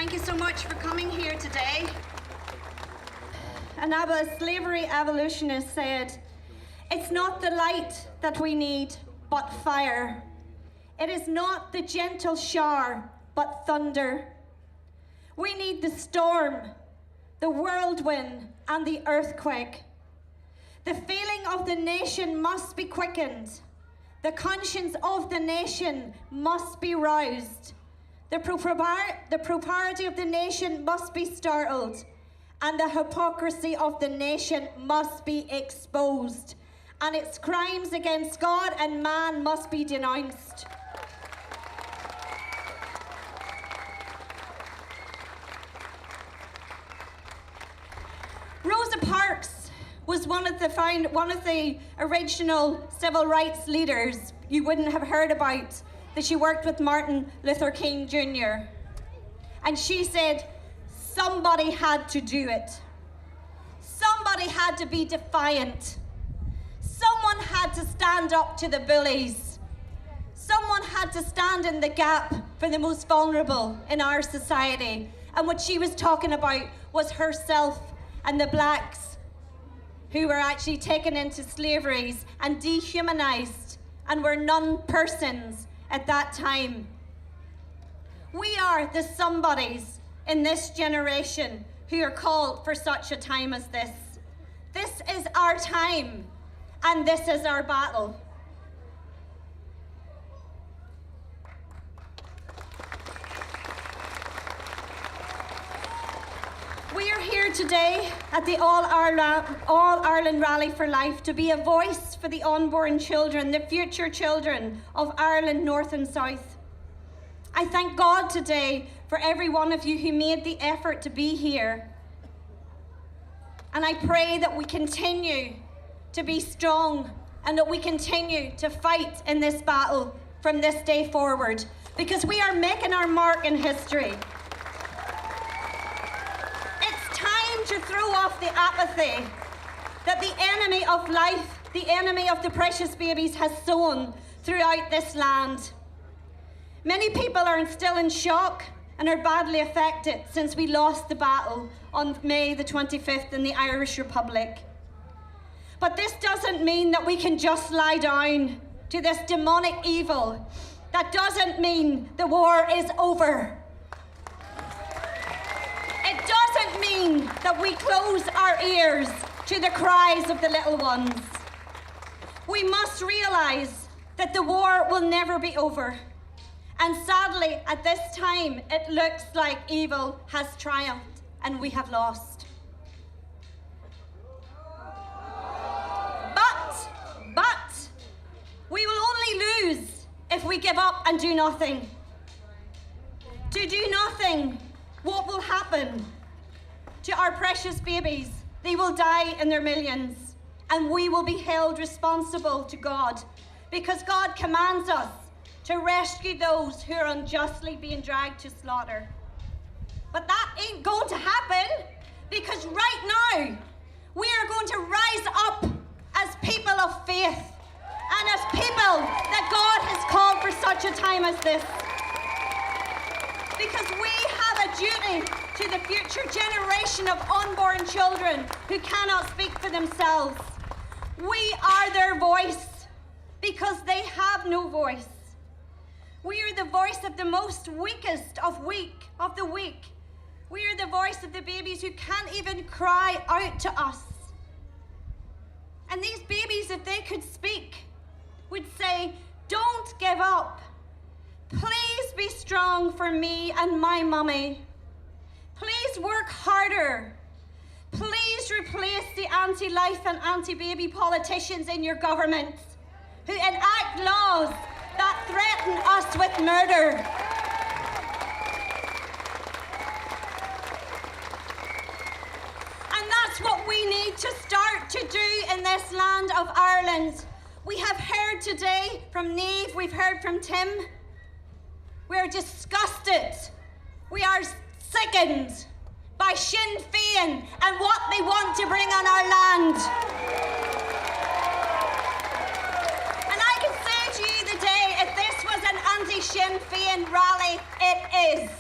Thank you so much for coming here today. And a slavery abolitionist said, "It's not the light that we need, but fire. It is not the gentle shower, but thunder. We need the storm, the whirlwind, and the earthquake. The feeling of the nation must be quickened. The conscience of the nation must be roused. The propriety of the nation must be startled, and the hypocrisy of the nation must be exposed, and its crimes against God and man must be denounced." Rosa Parks was one of the original civil rights leaders you wouldn't have heard about, that she worked with Martin Luther King Jr. And she said, somebody had to do it. Somebody had to be defiant. Someone had to stand up to the bullies. Someone had to stand in the gap for the most vulnerable in our society. And what she was talking about was herself and the blacks who were actually taken into slaveries and dehumanized and were non-persons at that time. We are the somebodies in this generation who are called for such a time as this. This is our time, and this is our battle. We are here today at the All Ireland Rally for Life to be a voice for the unborn children, the future children of Ireland, North and South. I thank God today for every one of you who made the effort to be here. And I pray that we continue to be strong and that we continue to fight in this battle from this day forward, because we are making our mark in history. To throw off the apathy that the enemy of life, the enemy of the precious babies, has sown throughout this land. Many people are still in shock and are badly affected since we lost the battle on May the 25th in the Irish Republic. But this doesn't mean that we can just lie down to this demonic evil. That doesn't mean the war is over. It doesn't mean that we close our ears to the cries of the little ones. We must realize that the war will never be over. And sadly, at this time, it looks like evil has triumphed and we have lost. But we will only lose if we give up and do nothing. To do nothing, what will happen to our precious babies? They will die in their millions, and we will be held responsible to God, because God commands us to rescue those who are unjustly being dragged to slaughter. But that ain't going to happen, because right now we are going to rise up as people of faith and as people that God has called for such a time as this. Because we have a duty to the future generation of unborn children who cannot speak for themselves. We are their voice because they have no voice. We are the voice of the most weakest of the weak. We are the voice of the babies who can't even cry out to us. And these babies, if they could speak, would say, "Don't give up. Please be strong for me and my mummy. Please work harder. Please replace the anti-life and anti-baby politicians in your government who enact laws that threaten us with murder." And that's what we need to start to do in this land of Ireland. We have heard today from Niamh, we've heard from Tim. We are disgusted. We are sickened by Sinn Féin and what they want to bring on our land. And I can say to you today, if this was an anti-Sinn Féin rally, it is.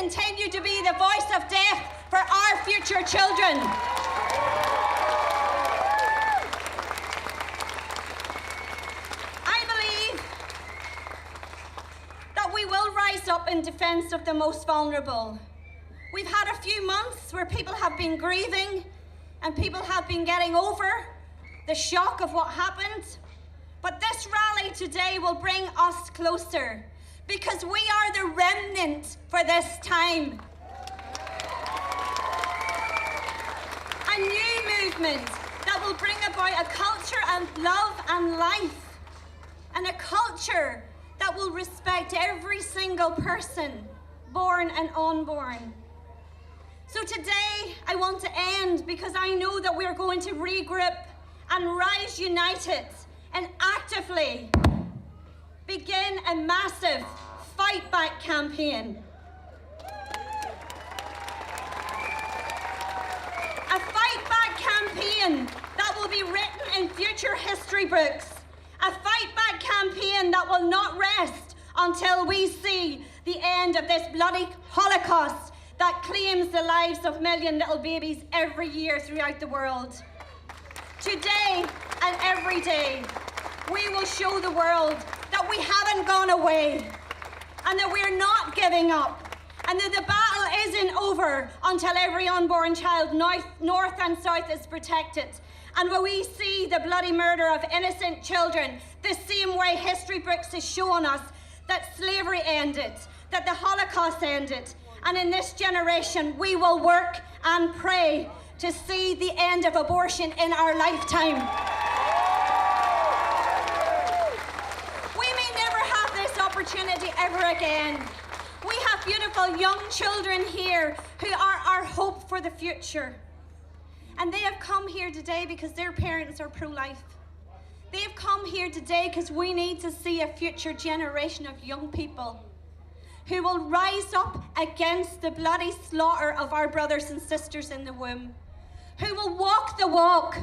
continue to be the voice of death for our future children. I believe that we will rise up in defense of the most vulnerable. We've had a few months where people have been grieving and people have been getting over the shock of what happened. But this rally today will bring us closer, because we are the remnant for this time. A new movement that will bring about a culture of love and life, and a culture that will respect every single person, born and unborn. So today I want to end because I know that we're going to regroup and rise united and actively begin a massive fight back campaign. A fight back campaign that will be written in future history books. A fight back campaign that will not rest until we see the end of this bloody Holocaust that claims the lives of million little babies every year throughout the world. Today and every day, we will show the world that we haven't gone away and that we're not giving up and that the battle isn't over until every unborn child, north and south, is protected. And when we see the bloody murder of innocent children, the same way history books has shown us that slavery ended, that the Holocaust ended, and in this generation we will work and pray to see the end of abortion in our lifetime. We may never have this opportunity ever again. We have beautiful young children here who are our hope for the future. And they have come here today because their parents are pro-life. They have come here today because we need to see a future generation of young people who will rise up against the bloody slaughter of our brothers and sisters in the womb, who will walk the walk,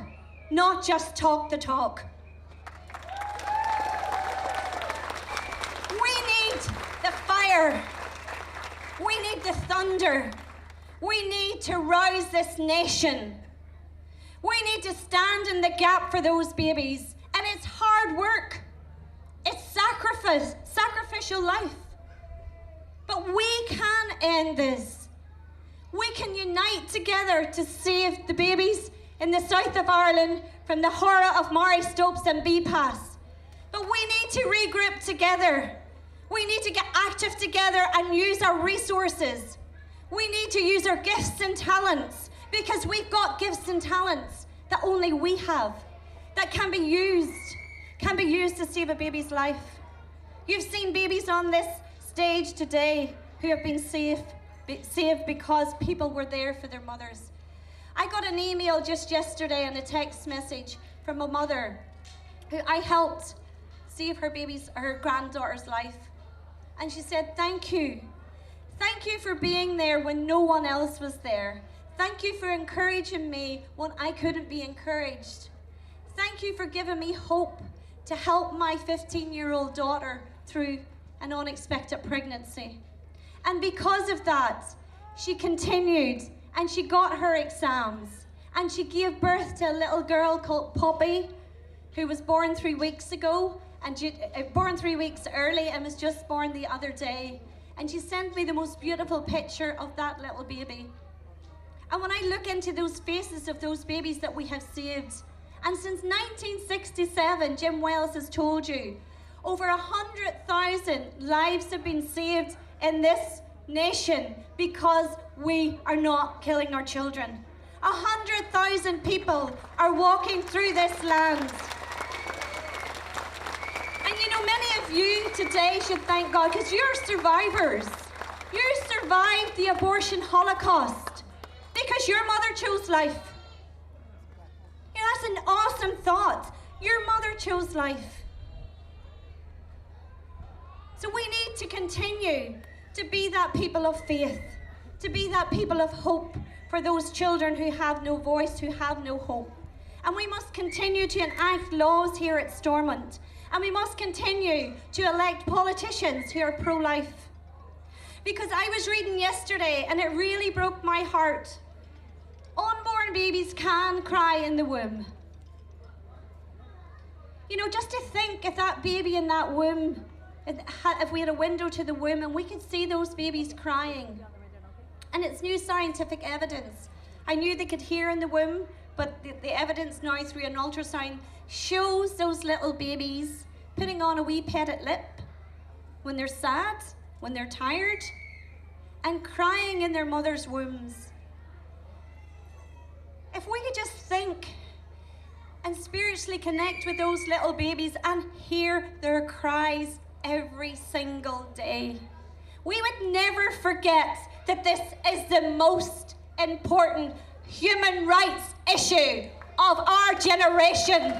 not just talk the talk. We need the fire. We need the thunder. We need to rouse this nation. We need to stand in the gap for those babies. And it's hard work. It's sacrificial life. But we can end this. We can unite together to save the babies in the south of Ireland from the horror of Mary Stopes and B-Pass. But we need to regroup together. We need to get active together and use our resources. We need to use our gifts and talents, because we've got gifts and talents that only we have, that can be used to save a baby's life. You've seen babies on this stage today who have been saved because people were there for their mothers. I got an email just yesterday and a text message from a mother who I helped save her granddaughter's life. And she said, thank you. Thank you for being there when no one else was there. Thank you for encouraging me when I couldn't be encouraged. Thank you for giving me hope to help my 15-year-old daughter through an unexpected pregnancy. And because of that, she continued and she got her exams and she gave birth to a little girl called Poppy, who was born 3 weeks ago, and born 3 weeks early and was just born the other day. And she sent me the most beautiful picture of that little baby. And when I look into those faces of those babies that we have saved, and since 1967, Jim Wells has told you, over 100,000 lives have been saved in this nation because we are not killing our children. 100,000 people are walking through this land. And you know, many of you today should thank God, because you're survivors. You survived the abortion Holocaust because your mother chose life. You know, that's an awesome thought. Your mother chose life. So we need to continue to be that people of faith, to be that people of hope for those children who have no voice, who have no hope. And we must continue to enact laws here at Stormont. And we must continue to elect politicians who are pro-life. Because I was reading yesterday and it really broke my heart. Unborn babies can cry in the womb. You know, just to think if that baby in that womb, if we had a window to the womb and we could see those babies crying. And it's new scientific evidence. I knew they could hear in the womb, but the evidence now through an ultrasound shows those little babies putting on a wee petted lip when they're sad, when they're tired, and crying in their mother's wombs. If we could just think and spiritually connect with those little babies and hear their cries every single day, we would never forget that this is the most important human rights issue of our generation.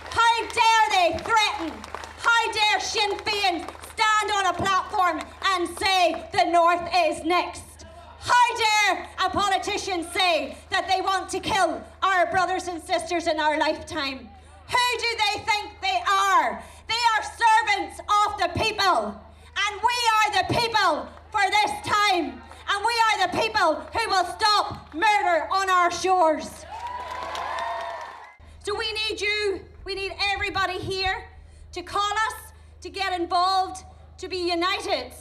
How dare they threaten? How dare Sinn Féin stand on a platform and say the North is next? How dare a politician say that they want to kill our brothers and sisters in our lifetime? Who do they think they are? They are servants of the people. And we are the people for this time. And we are the people who will stop murder on our shores. So we need you, we need everybody here to call us, to get involved, to be united